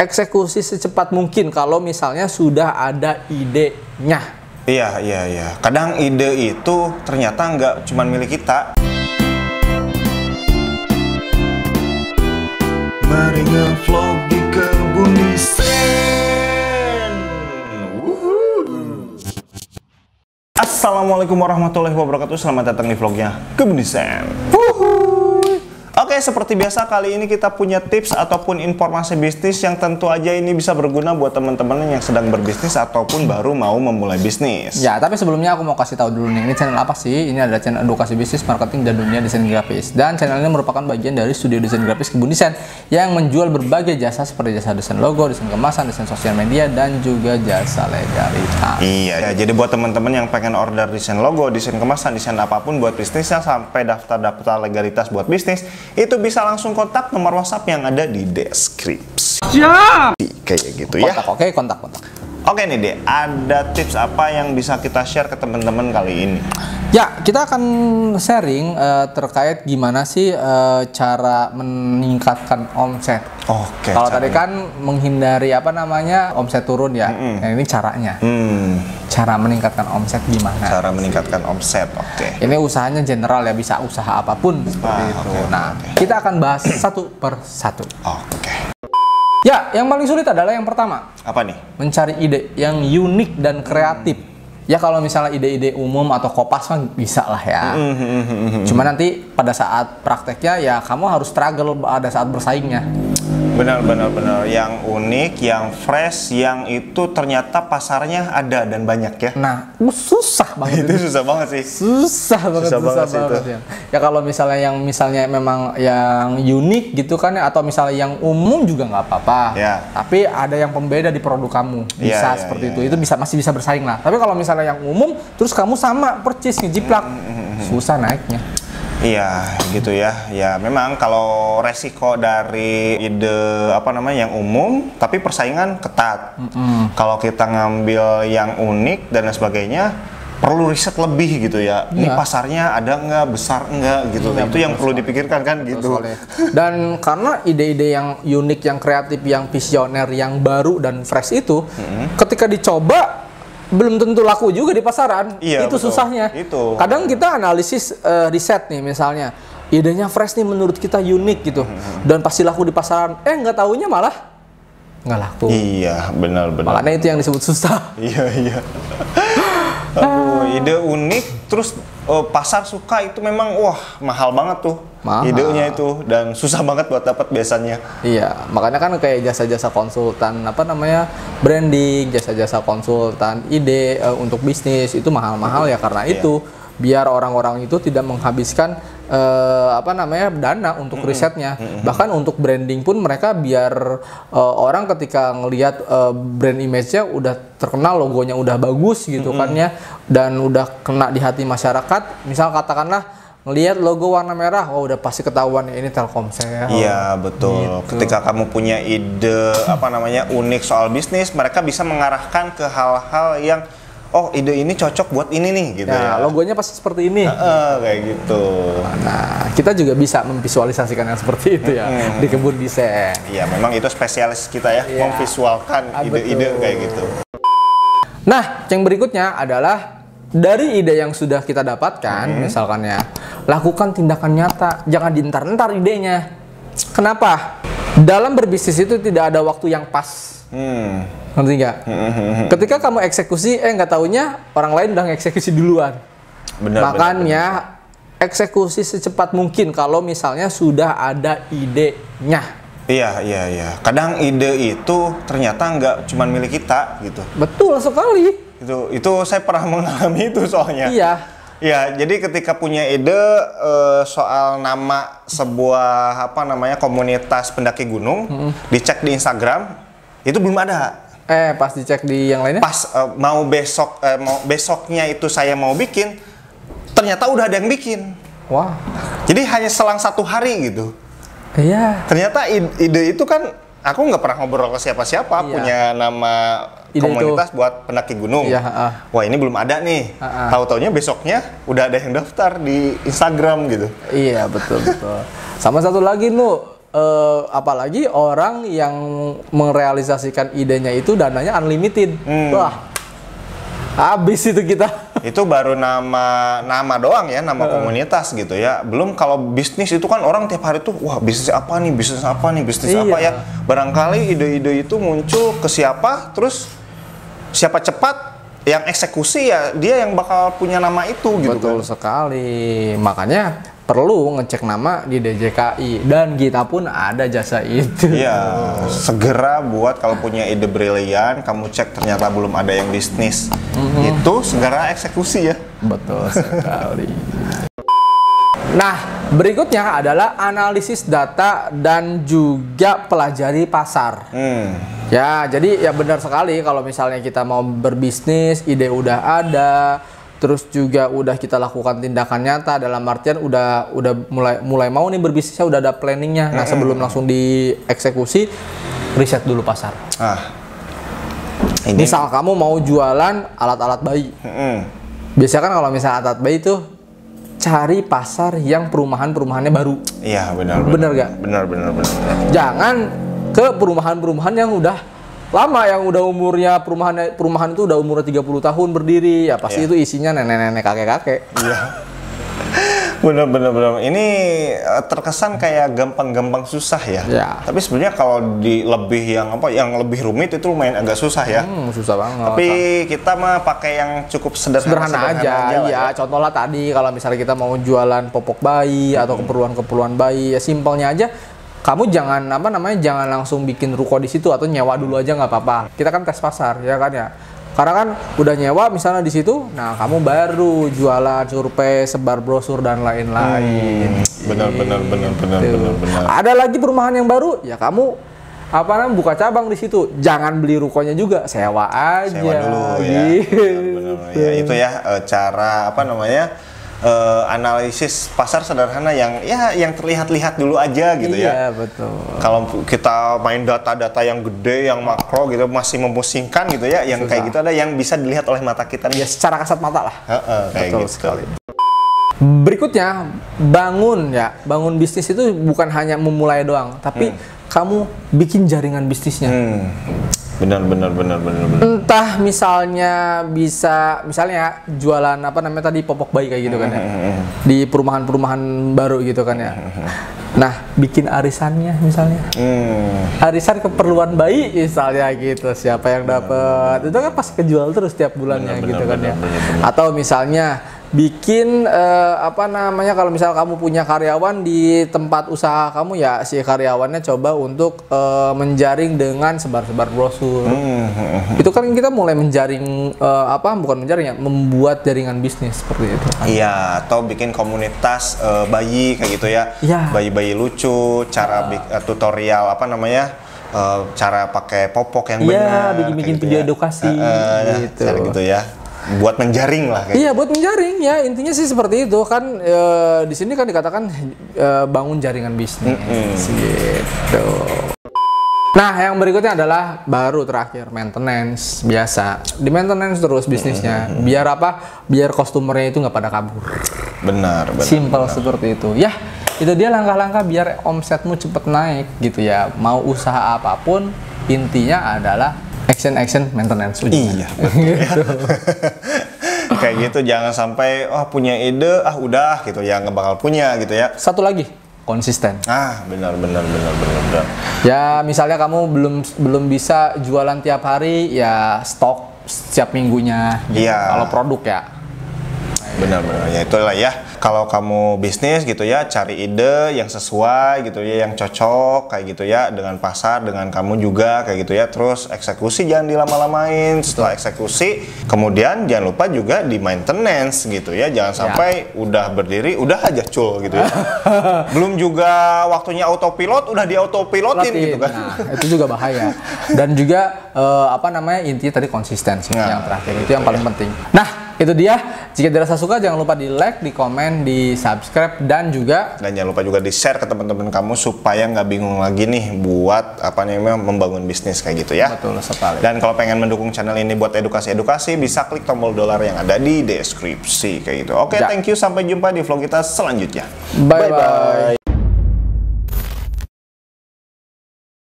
eksekusi secepat mungkin kalau misalnya sudah ada idenya. Iya. Kadang ide itu ternyata nggak cuma milik kita. Mari ngevlog di kebun desain. Assalamualaikum warahmatullahi wabarakatuh. Selamat datang di vlognya Kebun Desain. Oke, seperti biasa kali ini kita punya tips ataupun informasi bisnis yang tentu aja ini bisa berguna buat teman-teman yang sedang berbisnis ataupun baru mau memulai bisnis. Ya, tapi sebelumnya aku mau kasih tahu dulu nih, ini channel apa sih? Ini adalah channel edukasi bisnis, marketing, dan dunia desain grafis. Dan channel ini merupakan bagian dari studio desain grafis Kebun Desain yang menjual berbagai jasa seperti jasa desain logo, desain kemasan, desain sosial media, dan juga jasa legalitas. Iya, jadi buat teman-teman yang pengen order desain logo, desain kemasan, desain apapun buat bisnisnya sampai daftar-daftar legalitas buat bisnis, itu bisa langsung kontak nomor WhatsApp yang ada di deskripsi. Siap! Kayak gitu ya. Kontak. Oke nih Dek, ada tips apa yang bisa kita share ke teman-teman kali ini? Ya, kita akan sharing terkait gimana sih cara meningkatkan omset. Oke. Kalau tadi kan menghindari omset turun ya. Nah, ini caranya. Cara meningkatkan omset gimana? Cara meningkatkan omset, oke. Ini usahanya general ya, bisa usaha apapun seperti itu. Kita akan bahas satu per satu. Oke. Ya, yang paling sulit adalah yang pertama. Apa nih? Mencari ide yang unik dan kreatif. Ya kalau misalnya ide-ide umum atau kopas mah bisa lah ya. Cuma nanti pada saat prakteknya ya kamu harus struggle pada saat bersaingnya. Benar. Yang unik, yang fresh, yang itu ternyata pasarnya ada dan banyak ya. Nah, susah banget. Itu susah banget sih. Susah banget ya. Ya kalau misalnya memang yang unik gitu kan ya, atau misalnya yang umum juga nggak apa-apa. Ya. Tapi ada yang pembeda di produk kamu. Bisa seperti itu. Itu masih bisa bersaing lah. Tapi kalau misalnya yang umum terus kamu sama percis ngejiplak, susah naiknya. Iya, gitu ya. Ya, memang kalau resiko dari ide yang umum, tapi persaingan ketat. Kalau kita ngambil yang unik dan lain sebagainya, perlu riset lebih gitu ya. Ini pasarnya ada nggak, besar nggak gitu. Itu yang perlu dipikirkan kan gitu. Dan karena ide-ide yang unik, yang kreatif, yang visioner, yang baru dan fresh itu, ketika dicoba belum tentu laku juga di pasaran. Iya, itu betul. Susahnya. Itu. Kadang kita analisis riset nih misalnya, idenya fresh nih menurut kita unik gitu, dan pasti laku di pasaran. Nggak taunya malah nggak laku. Iya, benar. Makanya itu yang disebut susah. Iya. Aduh, ide unik terus pasar suka itu memang mahal banget tuh. Idenya itu dan susah banget buat dapat biasanya. Iya, makanya kan kayak jasa-jasa konsultan branding, jasa-jasa konsultan ide untuk bisnis itu mahal-mahal ya karena itu biar orang-orang itu tidak menghabiskan dana untuk risetnya. Bahkan untuk branding pun mereka biar orang ketika ngelihat brand image-nya udah terkenal, logonya udah bagus gitu kan ya, dan udah kena di hati masyarakat. Misal katakanlah ngelihat logo warna merah, udah pasti ketahuan ya ini Telkomsel. Iya, betul. Gitu. Ketika kamu punya ide unik soal bisnis, mereka bisa mengarahkan ke hal-hal yang ide ini cocok buat ini nih gitu ya. Logonya pasti seperti ini. Kayak gitu. Nah, kita juga bisa memvisualisasikan yang seperti itu ya di Kebun Desain. Iya, memang itu spesialis kita ya, memvisualkan ide-ide kayak gitu. Nah, yang berikutnya adalah dari ide yang sudah kita dapatkan, misalkan ya, lakukan tindakan nyata, jangan dientar-entar idenya. Kenapa? Dalam berbisnis itu tidak ada waktu yang pas. Ngerti nggak? Ketika kamu eksekusi, nggak taunya orang lain udah ngeksekusi duluan. Makanya eksekusi secepat mungkin kalau misalnya sudah ada idenya. Iya. Kadang ide itu ternyata nggak cuma milik kita gitu. Betul sekali. Itu saya pernah mengalami itu soalnya. Iya, jadi ketika punya ide soal nama sebuah komunitas pendaki gunung, dicek di Instagram, itu belum ada. Pas dicek di yang lainnya? Pas besoknya itu saya mau bikin, ternyata udah ada yang bikin. Wah. Jadi hanya selang 1 hari gitu. Iya. Ternyata ide itu kan aku nggak pernah ngobrol ke siapa-siapa punya nama komunitas buat pendaki gunung. Wah, ini belum ada nih. Tahu-taunya besoknya udah ada yang daftar di Instagram gitu. Iya, betul. Sama satu lagi apalagi orang yang merealisasikan idenya itu dananya unlimited. Wah, habis itu kita. Itu baru nama doang ya, nama komunitas gitu ya. Belum kalau bisnis itu kan orang tiap hari tuh, wah bisnis apa nih, bisnis apa nih, bisnis apa ya. Barangkali ide-ide itu muncul ke siapa, terus siapa cepat yang eksekusi ya dia yang bakal punya nama itu gitu. Betul sekali. Makanya perlu ngecek nama di DJKI dan kita pun ada jasa itu. Iya, segera buat kalau punya ide brilian, kamu cek ternyata belum ada yang bisnis. Itu segera eksekusi ya. Betul sekali. Nah, berikutnya adalah analisis data dan juga pelajari pasar. Ya, jadi ya benar sekali kalau misalnya kita mau berbisnis, ide udah ada, terus juga udah kita lakukan tindakan nyata dalam artian udah mulai mau nih berbisnisnya, udah ada planningnya. Nah, sebelum langsung dieksekusi, riset dulu pasar. Misal kamu mau jualan alat-alat bayi. Biasanya kan kalau misalnya alat bayi itu cari pasar yang perumahannya baru. Iya, benar. Benar gak? Benar. Jangan ke perumahan yang udah lama, yang udah umurnya perumahan itu udah umurnya 30 tahun berdiri, ya pasti itu isinya nenek-nenek, kakek-kakek. Iya. Bener. Ini terkesan kayak gampang-gampang susah ya. Tapi sebenarnya kalau yang lebih rumit itu lumayan agak susah ya. Susah banget. Tapi kita mah pakai yang cukup sederhana aja. Iya, contohnya tadi kalau misalnya kita mau jualan popok bayi atau keperluan bayi, ya simpelnya aja. Kamu jangan jangan langsung bikin ruko di situ atau nyewa dulu aja nggak apa-apa. Kita kan tes pasar ya kan ya. Karena kan udah nyewa misalnya di situ, nah kamu baru jualan, survei, sebar brosur dan lain-lain. Benar. Ada lagi perumahan yang baru, ya kamu buka cabang di situ. Jangan beli rukonya juga, sewa aja. Sewa dulu ya. Benar. Ya itu ya cara analisis pasar sederhana yang terlihat-lihat dulu aja gitu ya. Iya, betul. Kalau kita main data-data yang gede, yang makro gitu masih memusingkan gitu ya. Yang kayak gitu ada yang bisa dilihat oleh mata kita. Ya secara kasat mata lah. Kayak betul gitu. Sekali. Berikutnya, bangun bisnis itu bukan hanya memulai doang, tapi kamu bikin jaringan bisnisnya. Benar. Entah misalnya jualan tadi popok bayi kayak gitu kan ya. Di perumahan baru gitu kan ya. Nah, bikin arisannya misalnya. Arisan keperluan bayi misalnya gitu. Siapa yang dapat? Itu kan pasti kejual terus tiap bulannya gitu kan ya. Atau misalnya bikin kalau misal kamu punya karyawan di tempat usaha kamu, ya si karyawannya coba untuk menjaring dengan sebar-sebar brosur. Itu kan kita mulai menjaring membuat jaringan bisnis seperti itu. Iya, atau bikin komunitas bayi kayak gitu ya. Bayi-bayi lucu, cara tutorial cara pakai popok yang benar. Iya, bikin video edukasi gitu. Cara gitu ya. Buat menjaring lah kayak. Iya, buat menjaring ya. Intinya sih seperti itu kan. Di sini kan dikatakan bangun jaringan bisnis. Gitu. Nah, yang berikutnya adalah baru terakhir maintenance biasa. Di maintenance terus bisnisnya. Biar apa? Biar customernya itu nggak pada kabur. Benar. Simple seperti itu. Ya, itu dia langkah-langkah biar omsetmu cepet naik gitu ya. Mau usaha apapun, intinya adalah action maintenance. Iya. Gitu. Kayak gitu, jangan sampai punya ide udah gitu ya, nggak bakal punya gitu ya. Satu lagi, konsisten. Benar. Ya misalnya kamu belum bisa jualan tiap hari, ya stok setiap minggunya gitu. Kalau produk ya. Benar. Ya itulah ya. Kalau kamu bisnis gitu ya, cari ide yang sesuai gitu ya, yang cocok kayak gitu ya dengan pasar, dengan kamu juga kayak gitu ya. Terus eksekusi jangan dilama-lamain. Setelah eksekusi, kemudian jangan lupa juga di maintenance gitu ya. Jangan sampai udah berdiri udah aja cul gitu ya. Belum juga waktunya autopilot udah di autopilotin gitu kan. Nah, itu juga bahaya. Dan juga intinya tadi konsistensi yang terakhir itu yang paling penting. Nah, itu dia. Jika dirasa suka, jangan lupa di like, di komen, di subscribe, dan jangan lupa juga di share ke teman-teman kamu supaya nggak bingung lagi nih buat membangun bisnis kayak gitu ya. Betul sekali. Dan kalau pengen mendukung channel ini buat edukasi bisa klik tombol dolar yang ada di deskripsi kayak gitu. Oke, thank you, sampai jumpa di vlog kita selanjutnya. Bye.